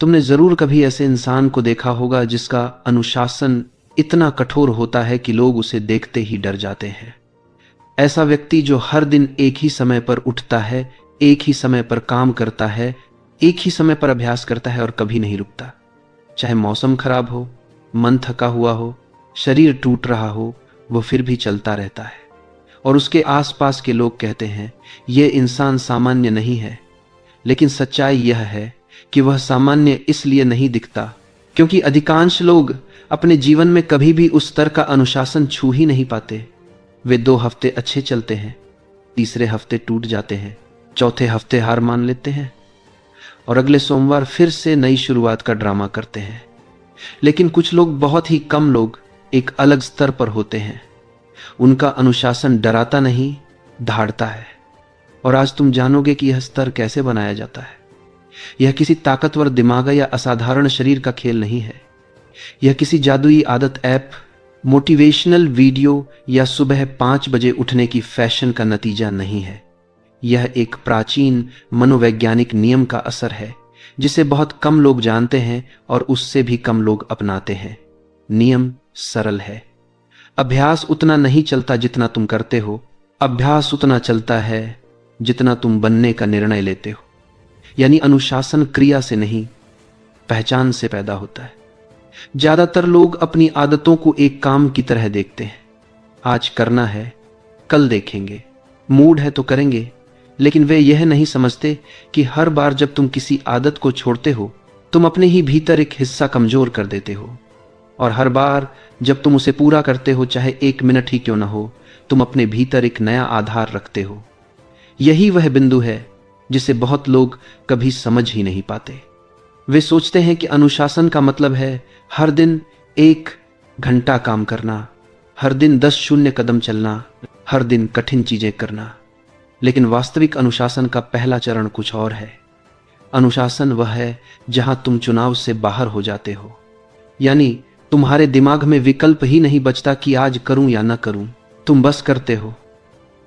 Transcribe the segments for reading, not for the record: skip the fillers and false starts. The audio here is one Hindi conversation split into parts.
तुमने जरूर कभी ऐसे इंसान को देखा होगा जिसका अनुशासन इतना कठोर होता है कि लोग उसे देखते ही डर जाते हैं। ऐसा व्यक्ति जो हर दिन एक ही समय पर उठता है, एक ही समय पर काम करता है, एक ही समय पर अभ्यास करता है और कभी नहीं रुकता। चाहे मौसम खराब हो, मन थका हुआ हो, शरीर टूट रहा हो, वो फिर भी चलता रहता है। और उसके आसपास के लोग कहते हैं यह इंसान सामान्य नहीं है। लेकिन सच्चाई यह है कि वह सामान्य इसलिए नहीं दिखता क्योंकि अधिकांश लोग अपने जीवन में कभी भी उस स्तर का अनुशासन छू ही नहीं पाते। वे 2 हफ्ते अच्छे चलते हैं, तीसरे हफ्ते टूट जाते हैं, चौथे हफ्ते हार मान लेते हैं और अगले सोमवार फिर से नई शुरुआत का ड्रामा करते हैं। लेकिन कुछ लोग, बहुत ही कम लोग, एक अलग स्तर पर होते हैं। उनका अनुशासन डराता नहीं, दहाड़ता है। और आज तुम जानोगे कि यह स्तर कैसे बनाया जाता है। यह किसी ताकतवर दिमाग या असाधारण शरीर का खेल नहीं है। यह किसी जादुई आदत ऐप, मोटिवेशनल वीडियो या सुबह 5 बजे उठने की फैशन का नतीजा नहीं है। यह एक प्राचीन मनोवैज्ञानिक नियम का असर है जिसे बहुत कम लोग जानते हैं और उससे भी कम लोग अपनाते हैं। नियम सरल है। अभ्यास उतना नहीं चलता जितना तुम करते हो, अभ्यास उतना चलता है जितना तुम बनने का निर्णय लेते हो। यानी अनुशासन क्रिया से नहीं, पहचान से पैदा होता है। ज्यादातर लोग अपनी आदतों को एक काम की तरह देखते हैं। आज करना है, कल देखेंगे, मूड है तो करेंगे। लेकिन वे यह नहीं समझते कि हर बार जब तुम किसी आदत को छोड़ते हो, तुम अपने ही भीतर एक हिस्सा कमजोर कर देते हो। और हर बार जब तुम उसे पूरा करते हो, चाहे 1 मिनट ही क्यों ना हो, तुम अपने भीतर एक नया आधार रखते हो। यही वह बिंदु है जिसे बहुत लोग कभी समझ ही नहीं पाते। वे सोचते हैं कि अनुशासन का मतलब है हर दिन 1 घंटा काम करना, हर दिन 10 शून्य कदम चलना, हर दिन कठिन चीजें करना। लेकिन वास्तविक अनुशासन का पहला चरण कुछ और है। अनुशासन वह है जहां तुम चुनाव से बाहर हो जाते हो। यानी तुम्हारे दिमाग में विकल्प ही नहीं बचता कि आज करूं या ना करूं। तुम बस करते हो।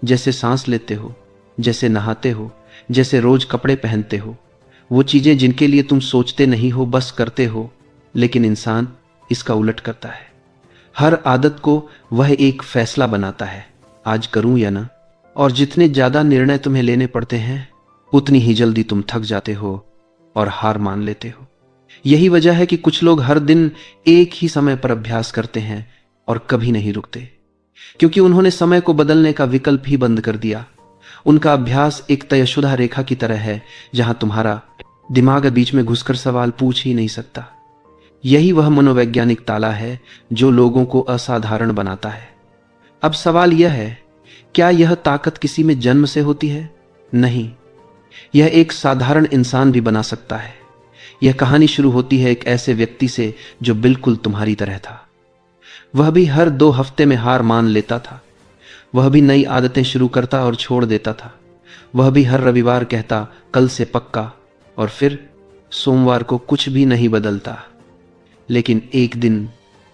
जैसे सांस लेते हो, जैसे नहाते हो, जैसे रोज कपड़े पहनते हो। वो चीजें जिनके लिए तुम सोचते नहीं हो, बस करते हो। लेकिन इंसान इसका उलट करता है। हर आदत को वह एक फैसला बनाता है, आज करूं या ना। और जितने ज्यादा निर्णय तुम्हें लेने पड़ते हैं, उतनी ही जल्दी तुम थक जाते हो और हार मान लेते हो। यही वजह है कि कुछ लोग हर दिन एक ही समय पर अभ्यास करते हैं और कभी नहीं रुकते, क्योंकि उन्होंने समय को बदलने का विकल्प ही बंद कर दिया। उनका अभ्यास एक तयशुदा रेखा की तरह है जहां तुम्हारा दिमाग बीच में घुसकर सवाल पूछ ही नहीं सकता। यही वह मनोवैज्ञानिक ताला है जो लोगों को असाधारण बनाता है। अब सवाल यह है, क्या यह ताकत किसी में जन्म से होती है? नहीं, यह एक साधारण इंसान भी बना सकता है। यह कहानी शुरू होती है एक ऐसे व्यक्ति से जो बिल्कुल तुम्हारी तरह था। वह भी हर 2 हफ्ते में हार मान लेता था। वह भी नई आदतें शुरू करता और छोड़ देता था। वह भी हर रविवार कहता कल से पक्का, और फिर सोमवार को कुछ भी नहीं बदलता। लेकिन एक दिन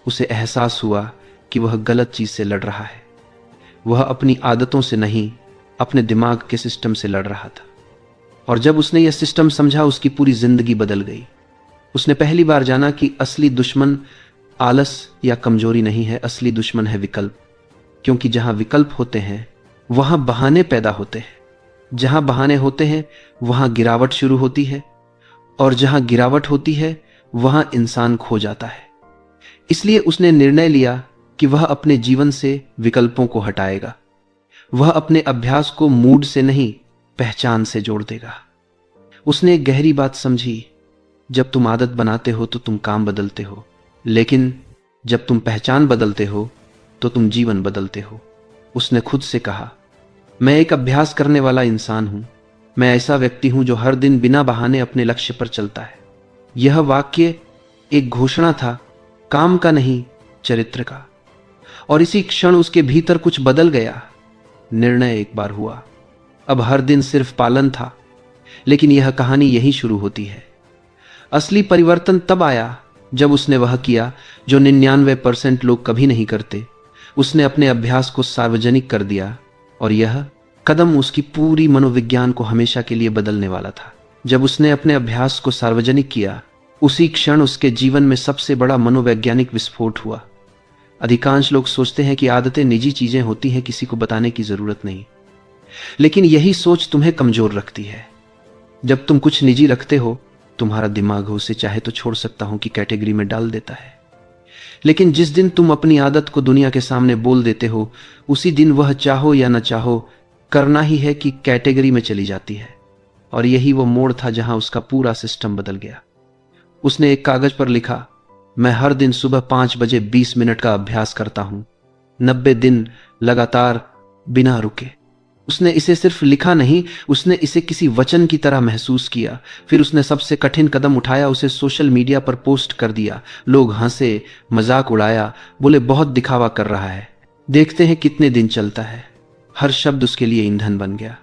उसे एहसास हुआ कि वह गलत चीज से लड़ रहा है। वह अपनी आदतों से नहीं, अपने दिमाग के सिस्टम से लड़ रहा था। और जब उसने यह सिस्टम समझा, उसकी पूरी जिंदगी बदल गई। उसने पहली बार जाना कि असली दुश्मन आलस या कमजोरी नहीं है, असली दुश्मन है विकल्प। क्योंकि जहां विकल्प होते हैं वहां बहाने पैदा होते हैं। जहां बहाने होते हैं वहां गिरावट शुरू होती है, और जहां गिरावट होती है वहां इंसान खो जाता है। इसलिए उसने निर्णय लिया कि वह अपने जीवन से विकल्पों को हटाएगा। वह अपने अभ्यास को मूड से नहीं, पहचान से जोड़ देगा। उसने एक गहरी बात समझी, जब तुम आदत बनाते हो तो तुम काम बदलते हो, लेकिन जब तुम पहचान बदलते हो तो तुम जीवन बदलते हो। उसने खुद से कहा, मैं एक अभ्यास करने वाला इंसान हूं। मैं ऐसा व्यक्ति हूं जो हर दिन बिना बहाने अपने लक्ष्य पर चलता है। यह वाक्य एक घोषणा था, काम का नहीं, चरित्र का। और इसी क्षण उसके भीतर कुछ बदल गया। निर्णय एक बार हुआ, अब हर दिन सिर्फ पालन था। लेकिन यह कहानी यहीं शुरू होती है। असली परिवर्तन तब आया जब उसने वह किया जो 99% लोग कभी नहीं करते। उसने अपने अभ्यास को सार्वजनिक कर दिया, और यह कदम उसकी पूरी मनोविज्ञान को हमेशा के लिए बदलने वाला था। जब उसने अपने अभ्यास को सार्वजनिक किया, उसी क्षण उसके जीवन में सबसे बड़ा मनोवैज्ञानिक विस्फोट हुआ। अधिकांश लोग सोचते हैं कि आदतें निजी चीजें होती हैं, किसी को बताने की जरूरत नहीं। लेकिन यही सोच तुम्हें कमजोर रखती है। जब तुम कुछ निजी रखते हो, तुम्हारा दिमाग उसे चाहे तो छोड़ सकता हूं की कैटेगरी में डाल देता है। लेकिन जिस दिन तुम अपनी आदत को दुनिया के सामने बोल देते हो, उसी दिन वह चाहो या न चाहो करना ही है कि कैटेगरी में चली जाती है। और यही वो मोड़ था जहां उसका पूरा सिस्टम बदल गया। उसने एक कागज पर लिखा, मैं हर दिन सुबह 5 बजे 20 मिनट का अभ्यास करता हूं, 90 दिन लगातार बिना रुके। उसने इसे सिर्फ लिखा नहीं, उसने इसे किसी वचन की तरह महसूस किया। फिर उसने सबसे कठिन कदम उठाया, उसे सोशल मीडिया पर पोस्ट कर दिया। लोग हंसे, मजाक उड़ाया, बोले बहुत दिखावा कर रहा है, देखते हैं कितने दिन चलता है। हर शब्द उसके लिए ईंधन बन गया।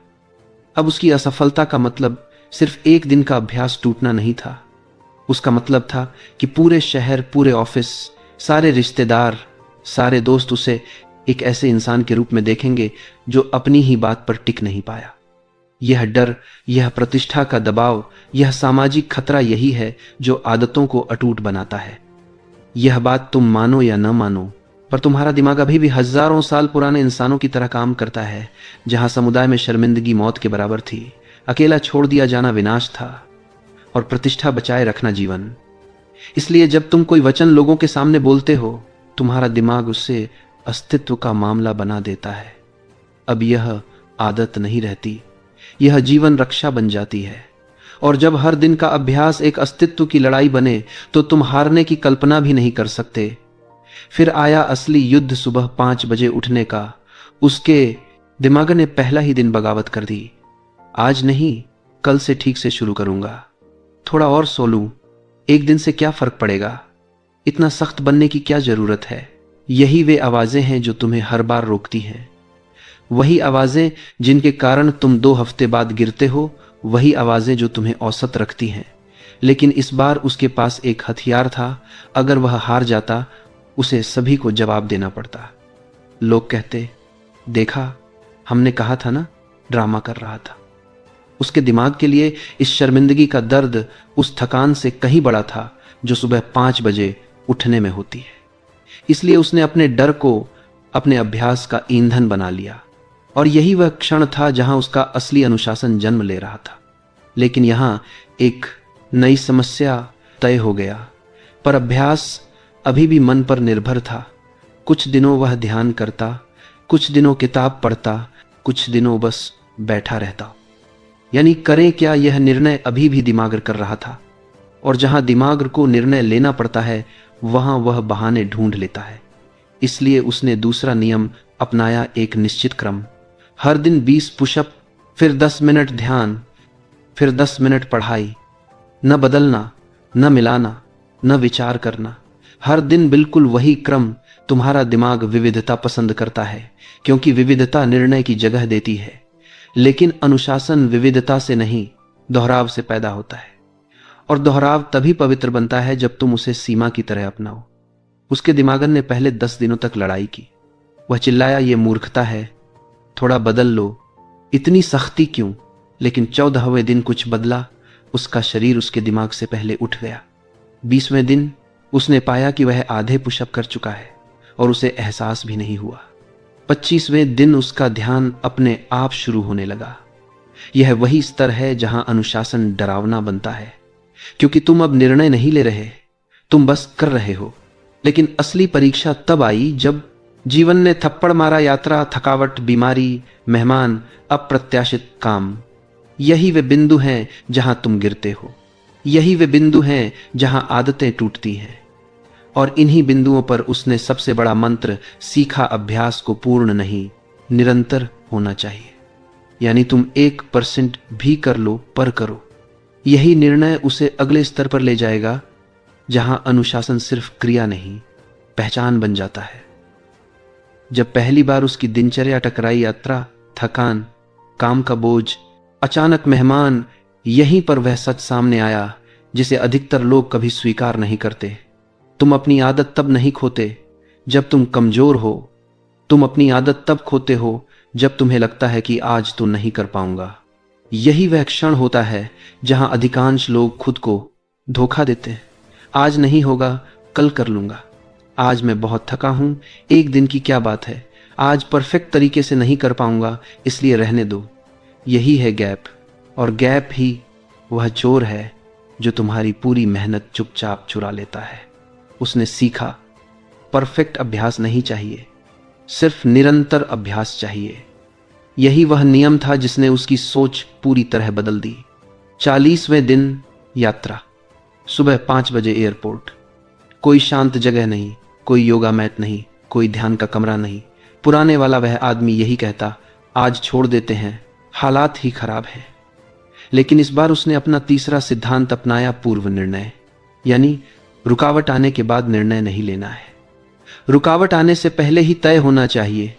अब उसकी असफलता का मतलब सिर्फ एक दिन का अभ्यास टूटना नहीं था। उसका मतलब था कि पूरे शहर, पूरे ऑफिस, सारे रिश्तेदार, सारे दोस्त उसे एक ऐसे इंसान के रूप में देखेंगे जो अपनी ही बात पर टिक नहीं पाया। यह डर, यह प्रतिष्ठा का दबाव, यह सामाजिक खतरा यही है जो आदतों को अटूट बनाता है। यह बात तुम मानो या न मानो, पर तुम्हारा दिमाग अभी भी हजारों साल पुराने इंसानों की तरह काम करता है, जहां समुदाय में शर्मिंदगी मौत के बराबर थी, अकेला छोड़ दिया जाना विनाश था और प्रतिष्ठा बचाए रखना जीवन। इसलिए जब तुम कोई वचन लोगों के सामने बोलते हो, तुम्हारा दिमाग उससे अस्तित्व का मामला बना देता है। अब यह आदत नहीं रहती, यह जीवन रक्षा बन जाती है। और जब हर दिन का अभ्यास एक अस्तित्व की लड़ाई बने, तो तुम हारने की कल्पना भी नहीं कर सकते। फिर आया असली युद्ध, सुबह 5 बजे उठने का। उसके दिमाग ने पहला ही दिन बगावत कर दी। आज नहीं, कल से ठीक से शुरू करूंगा, थोड़ा और सो लूं, एक दिन से क्या फर्क पड़ेगा, इतना सख्त बनने की क्या जरूरत है। यही वे आवाजें हैं जो तुम्हें हर बार रोकती हैं। वही आवाजें जिनके कारण तुम 2 हफ्ते बाद गिरते हो, वही आवाजें जो तुम्हें औसत रखती हैं। लेकिन इस बार उसके पास एक हथियार था। अगर वह हार जाता, उसे सभी को जवाब देना पड़ता। लोग कहते, देखा, हमने कहा था ना, ड्रामा कर रहा था। उसके दिमाग के लिए इस शर्मिंदगी का दर्द उस थकान से कहीं बड़ा था जो सुबह 5 बजे उठने में होती है। इसलिए उसने अपने डर को अपने अभ्यास का ईंधन बना लिया। और यही वह क्षण था जहां उसका असली अनुशासन जन्म ले रहा था। लेकिन यहां एक नई समस्या तय हो गया। पर अभ्यास अभी भी मन पर निर्भर था। कुछ दिनों वह ध्यान करता, कुछ दिनों किताब पढ़ता, कुछ दिनों बस बैठा रहता। यानी करें क्या, यह निर्णय अभी भी दिमाग कर रहा था। और जहां दिमाग को निर्णय लेना पड़ता है, वहां वह बहाने ढूंढ लेता है। इसलिए उसने दूसरा नियम अपनाया, एक निश्चित क्रम। हर दिन 20 पुशअप, फिर 10 मिनट ध्यान, फिर 10 मिनट पढ़ाई। न बदलना, न मिलाना, न विचार करना। हर दिन बिल्कुल वही क्रम। तुम्हारा दिमाग विविधता पसंद करता है, क्योंकि विविधता निर्णय की जगह देती है। लेकिन अनुशासन विविधता से नहीं, दोहराव से पैदा होता है। और दोहराव तभी पवित्र बनता है जब तुम उसे सीमा की तरह अपनाओ। उसके दिमागन ने पहले 10 दिनों तक लड़ाई की। वह चिल्लाया, ये मूर्खता है, थोड़ा बदल लो, इतनी सख्ती क्यों। लेकिन 14वें दिन कुछ बदला। उसका शरीर उसके दिमाग से पहले उठ गया। 20वें दिन उसने पाया कि वह आधे पुशअप कर चुका है और उसे एहसास भी नहीं हुआ। 25वें दिन उसका ध्यान अपने आप शुरू होने लगा। यह वही स्तर है जहां अनुशासन डरावना बनता है, क्योंकि तुम अब निर्णय नहीं ले रहे, तुम बस कर रहे हो। लेकिन असली परीक्षा तब आई जब जीवन ने थप्पड़ मारा। यात्रा, थकावट, बीमारी, मेहमान, अप्रत्याशित काम। यही वे बिंदु हैं जहां तुम गिरते हो। यही वे बिंदु हैं जहां आदतें टूटती हैं। और इन्हीं बिंदुओं पर उसने सबसे बड़ा मंत्र सीखा, अभ्यास को पूर्ण नहीं, निरंतर होना चाहिए। यानी तुम 1% भी कर लो, पर करो। यही निर्णय उसे अगले स्तर पर ले जाएगा, जहां अनुशासन सिर्फ क्रिया नहीं, पहचान बन जाता है। जब पहली बार उसकी दिनचर्या टकराई, यात्रा, थकान, काम का बोझ, अचानक मेहमान, यहीं पर वह सच सामने आया जिसे अधिकतर लोग कभी स्वीकार नहीं करते। तुम अपनी आदत तब नहीं खोते जब तुम कमजोर हो। तुम अपनी आदत तब खोते हो जब तुम्हें लगता है कि आज तो नहीं कर पाऊंगा। यही वह क्षण होता है जहां अधिकांश लोग खुद को धोखा देते हैं। आज नहीं होगा, कल कर लूंगा। आज मैं बहुत थका हूं, एक दिन की क्या बात है। आज परफेक्ट तरीके से नहीं कर पाऊंगा, इसलिए रहने दो। यही है गैप, और गैप ही वह चोर है जो तुम्हारी पूरी मेहनत चुपचाप चुरा लेता है। उसने सीखा, परफेक्ट अभ्यास नहीं चाहिए, सिर्फ निरंतर अभ्यास चाहिए। यही वह नियम था जिसने उसकी सोच पूरी तरह बदल दी। 40वें दिन यात्रा। सुबह 5 बजे एयरपोर्ट। कोई शांत जगह नहीं, कोई योगा मैट नहीं, कोई ध्यान का कमरा नहीं। पुराने वाला वह आदमी यही कहता, आज छोड़ देते हैं, हालात ही खराब है। लेकिन इस बार उसने अपना तीसरा सिद्धांत अपनाया, पूर्व निर्णय। यानी रुकावट आने के बाद निर्णय नहीं लेना है, रुकावट आने से पहले ही तय होना चाहिए,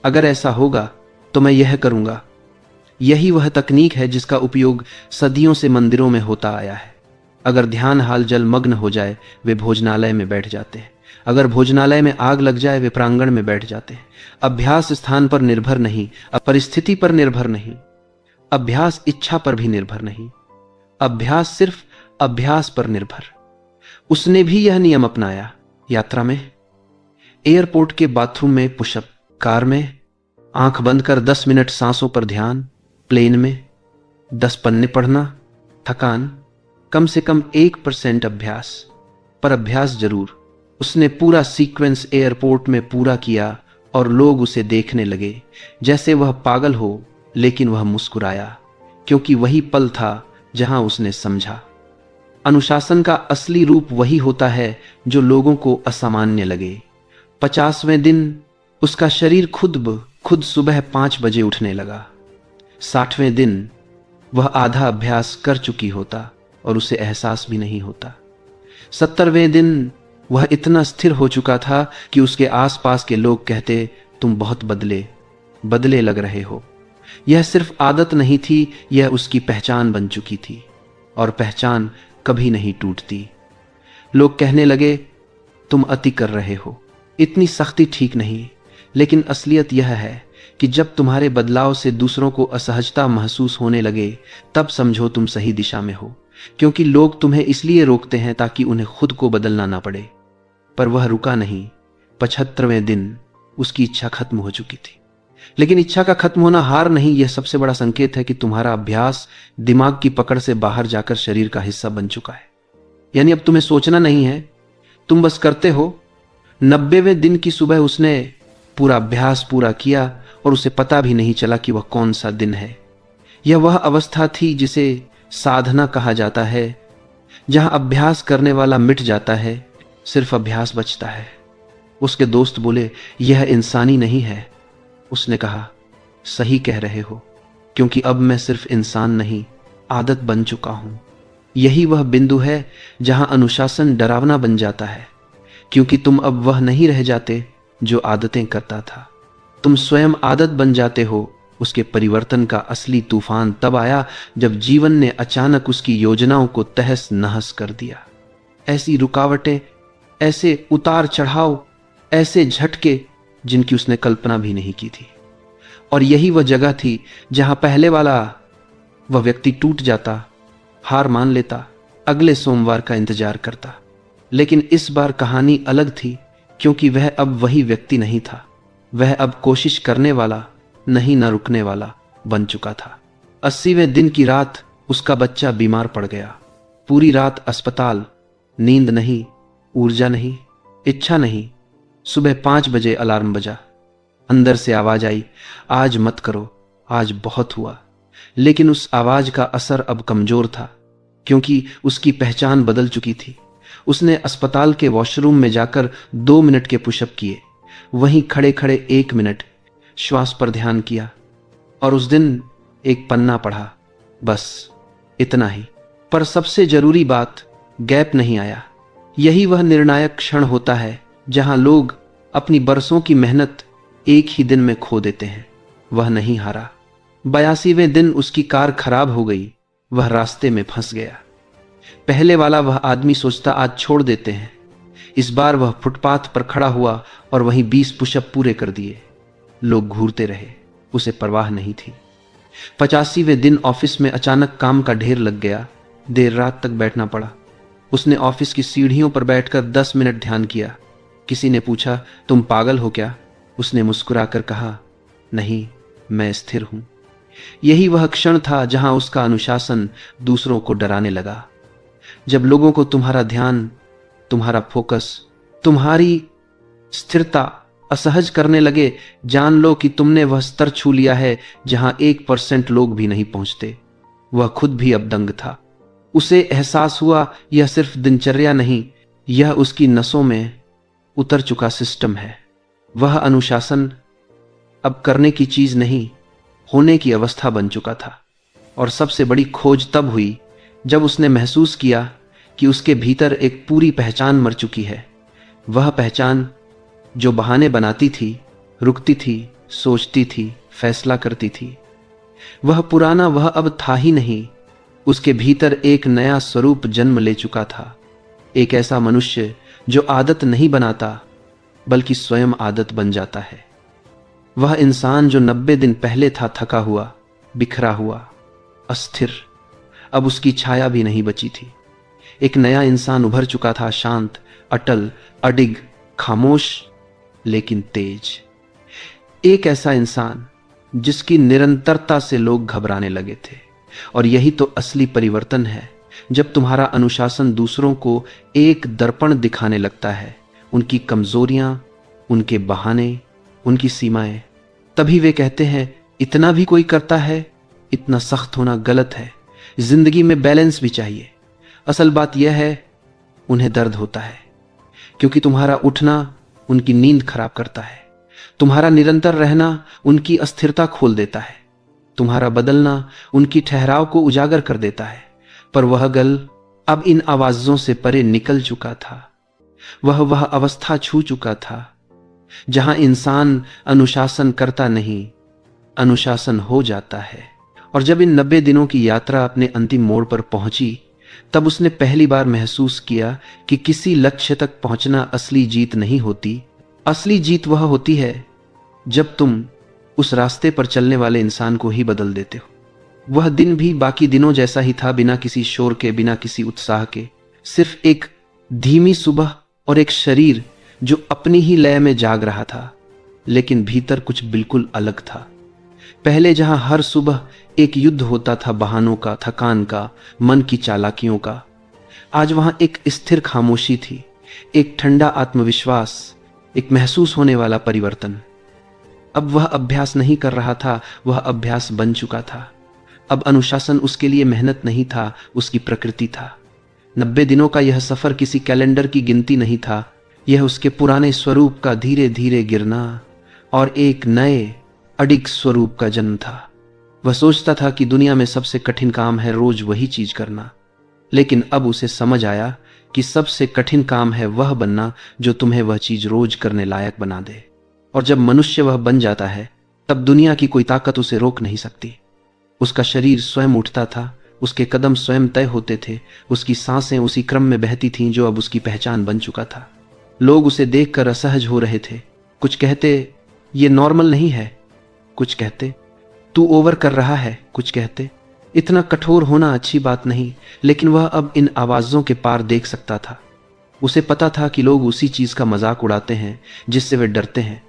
अगर ऐसा होगा तो मैं यह करूंगा। यही वह तकनीक है जिसका उपयोग सदियों से मंदिरों में होता आया है। अगर ध्यान हाल जल मग्न हो जाए, वे भोजनालय में बैठ जाते हैं। अगर भोजनालय में आग लग जाए, वे प्रांगण में बैठ जाते हैं। अभ्यास स्थान पर निर्भर नहीं, परिस्थिति पर निर्भर नहीं, अभ्यास इच्छा पर भी निर्भर नहीं, अभ्यास सिर्फ अभ्यास पर निर्भर। उसने भी यह नियम अपनाया। यात्रा में, एयरपोर्ट के बाथरूम में पुशअप, कार में आंख बंद कर 10 मिनट सांसों पर ध्यान, प्लेन में 10 पन्ने पढ़ना, थकान, कम से कम 1% अभ्यास, पर अभ्यास जरूर। उसने पूरा सीक्वेंस एयरपोर्ट में पूरा किया और लोग उसे देखने लगे जैसे वह पागल हो, लेकिन वह मुस्कुराया क्योंकि वही पल था जहां उसने समझा, अनुशासन का असली रूप वही होता है जो लोगों को असामान्य लगे। 50वें दिन उसका शरीर खुद सुबह 5 बजे उठने लगा। 60वें दिन वह आधा अभ्यास कर चुकी होता और उसे एहसास भी नहीं होता। 70वें दिन वह इतना स्थिर हो चुका था कि उसके आसपास के लोग कहते, तुम बहुत बदले लग रहे हो। यह सिर्फ आदत नहीं थी, यह उसकी पहचान बन चुकी थी, और पहचान कभी नहीं टूटती। लोग कहने लगे, तुम अति कर रहे हो, इतनी सख्ती ठीक नहीं। लेकिन असलियत यह है कि जब तुम्हारे बदलाव से दूसरों को असहजता महसूस होने लगे, तब समझो तुम सही दिशा में हो। क्योंकि लोग तुम्हें इसलिए रोकते हैं ताकि उन्हें खुद को बदलना ना पड़े। पर वह रुका नहीं। 75वें दिन उसकी इच्छा खत्म हो चुकी थी। लेकिन इच्छा का खत्म होना हार नहीं, यह सबसे बड़ा संकेत है कि तुम्हारा अभ्यास दिमाग की पकड़ से बाहर जाकर शरीर का हिस्सा बन चुका है। यानी अब तुम्हें सोचना नहीं है, तुम बस करते हो। 90वें दिन की सुबह उसने पूरा अभ्यास पूरा किया और उसे पता भी नहीं चला कि वह कौन सा दिन है। यह वह अवस्था थी जिसे साधना कहा जाता है, जहां अभ्यास करने वाला मिट जाता है, सिर्फ अभ्यास बचता है। उसके दोस्त बोले, यह इंसानी नहीं है। उसने कहा, सही कह रहे हो, क्योंकि अब मैं सिर्फ इंसान नहीं, आदत बन चुका हूं। यही वह बिंदु है जहां अनुशासन डरावना बन जाता है, क्योंकि तुम अब वह नहीं रह जाते जो आदतें करता था, तुम स्वयं आदत बन जाते हो। उसके परिवर्तन का असली तूफान तब आया जब जीवन ने अचानक उसकी योजनाओं को तहस नहस कर दिया। ऐसी रुकावटें, ऐसे उतार चढ़ाव, ऐसे झटके जिनकी उसने कल्पना भी नहीं की थी। और यही वह जगह थी जहां पहले वाला वह व्यक्ति टूट जाता, हार मान लेता, अगले सोमवार का इंतजार करता। लेकिन इस बार कहानी अलग थी, क्योंकि वह अब वही व्यक्ति नहीं था। वह अब कोशिश करने वाला नहीं, न रुकने वाला बन चुका था। 80वें दिन की रात उसका बच्चा बीमार पड़ गया। पूरी रात अस्पताल, नींद नहीं, ऊर्जा नहीं, इच्छा नहीं। सुबह 5 बजे अलार्म बजा। अंदर से आवाज आई, आज मत करो, आज बहुत हुआ। लेकिन उस आवाज का असर अब कमजोर था, क्योंकि उसकी पहचान बदल चुकी थी। उसने अस्पताल के वॉशरूम में जाकर 2 मिनट के पुशअप किए, वहीं खड़े खड़े 1 मिनट श्वास पर ध्यान किया, और उस दिन एक पन्ना पढ़ा, बस इतना ही। पर सबसे जरूरी बात, गैप नहीं आया। यही वह निर्णायक क्षण होता है जहां लोग अपनी बरसों की मेहनत एक ही दिन में खो देते हैं। वह नहीं हारा। 82वें दिन उसकी कार खराब हो गई, वह रास्ते में फंस गया। पहले वाला वह आदमी सोचता आज छोड़ देते हैं। इस बार वह फुटपाथ पर खड़ा हुआ और वहीं 20 पुशअप पूरे कर दिए। लोग घूरते रहे, उसे परवाह नहीं थी। 85वें दिन ऑफिस में अचानक काम का ढेर लग गया, देर रात तक बैठना पड़ा। उसने ऑफिस की सीढ़ियों पर बैठकर 10 मिनट ध्यान किया। किसी ने पूछा, तुम पागल हो क्या? उसने मुस्कुराकर कहा, नहीं, मैं स्थिर हूं। यही वह क्षण था जहां उसका अनुशासन दूसरों को डराने लगा। जब लोगों को तुम्हारा ध्यान, तुम्हारा फोकस, तुम्हारी स्थिरता असहज करने लगे, जान लो कि तुमने वह स्तर छू लिया है जहां 1% लोग भी नहीं पहुंचते। वह खुद भी अब दंग था। उसे एहसास हुआ यह सिर्फ दिनचर्या नहीं, यह उसकी नसों में उतर चुका सिस्टम है। वह अनुशासन अब करने की चीज नहीं, होने की अवस्था बन चुका था। और सबसे बड़ी खोज तब हुई जब उसने महसूस किया कि उसके भीतर एक पूरी पहचान मर चुकी है। वह पहचान जो बहाने बनाती थी, रुकती थी, सोचती थी, फैसला करती थी। वह पुराना वह अब था ही नहीं। उसके भीतर एक नया स्वरूप जन्म ले चुका था। एक ऐसा मनुष्य जो आदत नहीं बनाता बल्कि स्वयं आदत बन जाता है। वह इंसान जो 90 दिन पहले था थका हुआ, बिखरा हुआ, अस्थिर, अब उसकी छाया भी नहीं बची थी। एक नया इंसान उभर चुका था, शांत, अटल, अडिग, खामोश लेकिन तेज। एक ऐसा इंसान जिसकी निरंतरता से लोग घबराने लगे थे। और यही तो असली परिवर्तन है, जब तुम्हारा अनुशासन दूसरों को एक दर्पण दिखाने लगता है, उनकी कमजोरियां, उनके बहाने, उनकी सीमाएं। तभी वे कहते हैं, इतना भी कोई करता है? इतना सख्त होना गलत है, जिंदगी में बैलेंस भी चाहिए। असल बात यह है, उन्हें दर्द होता है क्योंकि तुम्हारा उठना उनकी नींद खराब करता है, तुम्हारा निरंतर रहना उनकी अस्थिरता खोल देता है, तुम्हारा बदलना उनकी ठहराव को उजागर कर देता है। पर वह गल अब इन आवाजों से परे निकल चुका था। वह अवस्था छू चुका था जहां इंसान अनुशासन करता नहीं, अनुशासन हो जाता है। और जब इन 90 दिनों की यात्रा अपने अंतिम मोड़ पर पहुंची, तब उसने पहली बार महसूस किया कि किसी लक्ष्य तक पहुंचना असली जीत नहीं होती। असली जीत वह होती है जब तुम उस रास्ते पर चलने वाले इंसान को ही बदल देते हो। वह दिन भी बाकी दिनों जैसा ही था, बिना किसी शोर के, बिना किसी उत्साह के। सिर्फ एक धीमी सुबह और एक शरीर जो अपनी ही लय में जाग रहा था, लेकिन भीतर कुछ बिल्कुल अलग था। पहले जहां हर सुबह एक युद्ध होता था बहानों का, थकान का, मन की चालाकियों का, आज वहां एक स्थिर खामोशी थी, एक ठंडा आत्मविश्वास, एक महसूस होने वाला परिवर्तन। अब वह अभ्यास नहीं कर रहा था, वह अभ्यास बन चुका था। अब अनुशासन उसके लिए मेहनत नहीं था, उसकी प्रकृति था। 90 दिनों का यह सफर किसी कैलेंडर की गिनती नहीं था, यह उसके पुराने स्वरूप का धीरे धीरे गिरना और एक नए अडिग स्वरूप का जन्म था। वह सोचता था कि दुनिया में सबसे कठिन काम है रोज वही चीज करना, लेकिन अब उसे समझ आया कि सबसे कठिन काम है वह बनना जो तुम्हें वह चीज रोज करने लायक बना दे। और जब मनुष्य वह बन जाता है, तब दुनिया की कोई ताकत उसे रोक नहीं सकती। उसका शरीर स्वयं उठता था, उसके कदम स्वयं तय होते थे, उसकी सांसें उसी क्रम में बहती थीं जो अब उसकी पहचान बन चुका था। लोग उसे देखकर असहज हो रहे थे। कुछ कहते, ये नॉर्मल नहीं है, कुछ कहते तू ओवर कर रहा है, कुछ कहते इतना कठोर होना अच्छी बात नहीं। लेकिन वह अब इन आवाजों के पार देख सकता था। उसे पता था कि लोग उसी चीज का मजाक उड़ाते हैं जिससे वे डरते हैं।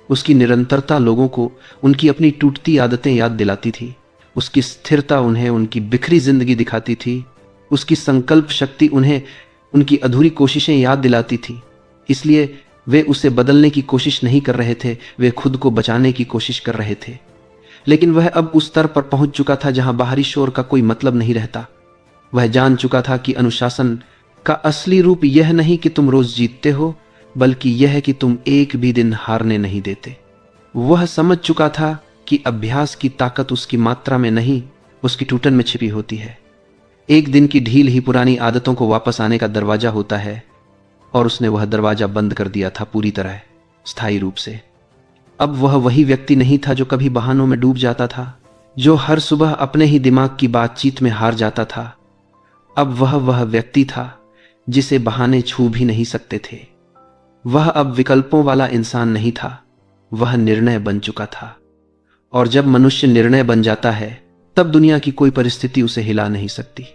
उसकी निरंतरता लोगों को उनकी अपनी टूटती आदतें याद दिलाती थी, उसकी स्थिरता उन्हें उनकी बिखरी जिंदगी दिखाती थी, उसकी संकल्प शक्ति उन्हें उनकी अधूरी कोशिशें याद दिलाती थी। इसलिए वे उसे बदलने की कोशिश नहीं कर रहे थे, वे खुद को बचाने की कोशिश कर रहे थे। लेकिन वह अब उस स्तर पर पहुंच चुका था जहां बाहरी शोर का कोई मतलब नहीं रहता। वह जान चुका था कि अनुशासन का असली रूप यह नहीं कि तुम रोज जीतते हो, बल्कि यह है कि तुम एक भी दिन हारने नहीं देते। वह समझ चुका था कि अभ्यास की ताकत उसकी मात्रा में नहीं, उसकी टूटन में छिपी होती है। एक दिन की ढील ही पुरानी आदतों को वापस आने का दरवाजा होता है, और उसने वह दरवाजा बंद कर दिया था पूरी तरह, स्थायी रूप से। अब वह वही व्यक्ति नहीं था जो कभी बहानों में डूब जाता था, जो हर सुबह अपने ही दिमाग की बातचीत में हार जाता था। अब वह व्यक्ति था जिसे बहाने छू भी नहीं सकते थे। वह अब विकल्पों वाला इंसान नहीं था, वह निर्णय बन चुका था। और जब मनुष्य निर्णय बन जाता है, तब दुनिया की कोई परिस्थिति उसे हिला नहीं सकती।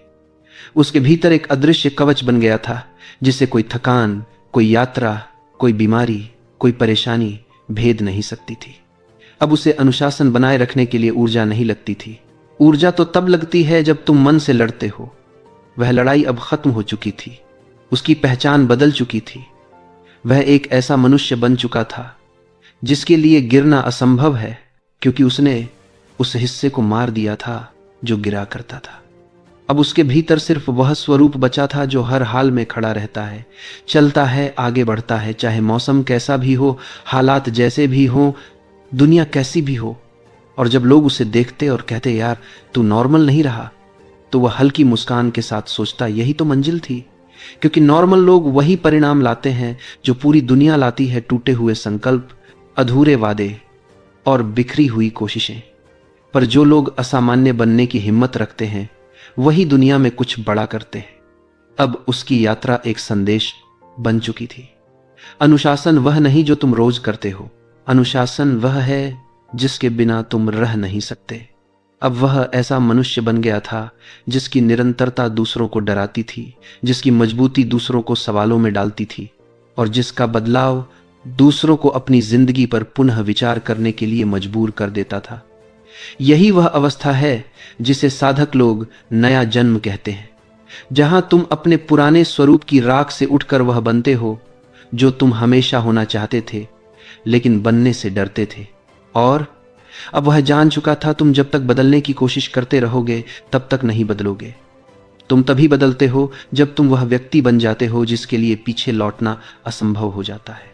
उसके भीतर एक अदृश्य कवच बन गया था जिसे कोई थकान, कोई यात्रा, कोई बीमारी, कोई परेशानी भेद नहीं सकती थी। अब उसे अनुशासन बनाए रखने के लिए ऊर्जा नहीं लगती थी। ऊर्जा तो तब लगती है जब तुम मन से लड़ते हो। वह लड़ाई अब खत्म हो चुकी थी। उसकी पहचान बदल चुकी थी। वह एक ऐसा मनुष्य बन चुका था जिसके लिए गिरना असंभव है, क्योंकि उसने उस हिस्से को मार दिया था जो गिरा करता था। अब उसके भीतर सिर्फ वह स्वरूप बचा था जो हर हाल में खड़ा रहता है, चलता है, आगे बढ़ता है, चाहे मौसम कैसा भी हो, हालात जैसे भी हो, दुनिया कैसी भी हो। और जब लोग उसे देखते और कहते यार तू नॉर्मल नहीं रहा, तो वह हल्की मुस्कान के साथ सोचता यही तो मंजिल थी, क्योंकि नॉर्मल लोग वही परिणाम लाते हैं जो पूरी दुनिया लाती है, टूटे हुए संकल्प, अधूरे वादे और बिखरी हुई कोशिशें। पर जो लोग असामान्य बनने की हिम्मत रखते हैं वही दुनिया में कुछ बड़ा करते हैं। अब उसकी यात्रा एक संदेश बन चुकी थी। अनुशासन वह नहीं जो तुम रोज करते हो, अनुशासन वह है जिसके बिना तुम रह नहीं सकते। अब वह ऐसा मनुष्य बन गया था जिसकी निरंतरता दूसरों को डराती थी, जिसकी मजबूती दूसरों को सवालों में डालती थी और जिसका बदलाव दूसरों को अपनी जिंदगी पर पुनः विचार करने के लिए मजबूर कर देता था। यही वह अवस्था है जिसे साधक लोग नया जन्म कहते हैं, जहां तुम अपने पुराने स्वरूप की राख से उठकर वह बनते हो जो तुम हमेशा होना चाहते थे लेकिन बनने से डरते थे। और अब वह जान चुका था तुम जब तक बदलने की कोशिश करते रहोगे तब तक नहीं बदलोगे। तुम तभी बदलते हो जब तुम वह व्यक्ति बन जाते हो जिसके लिए पीछे लौटना असंभव हो जाता है।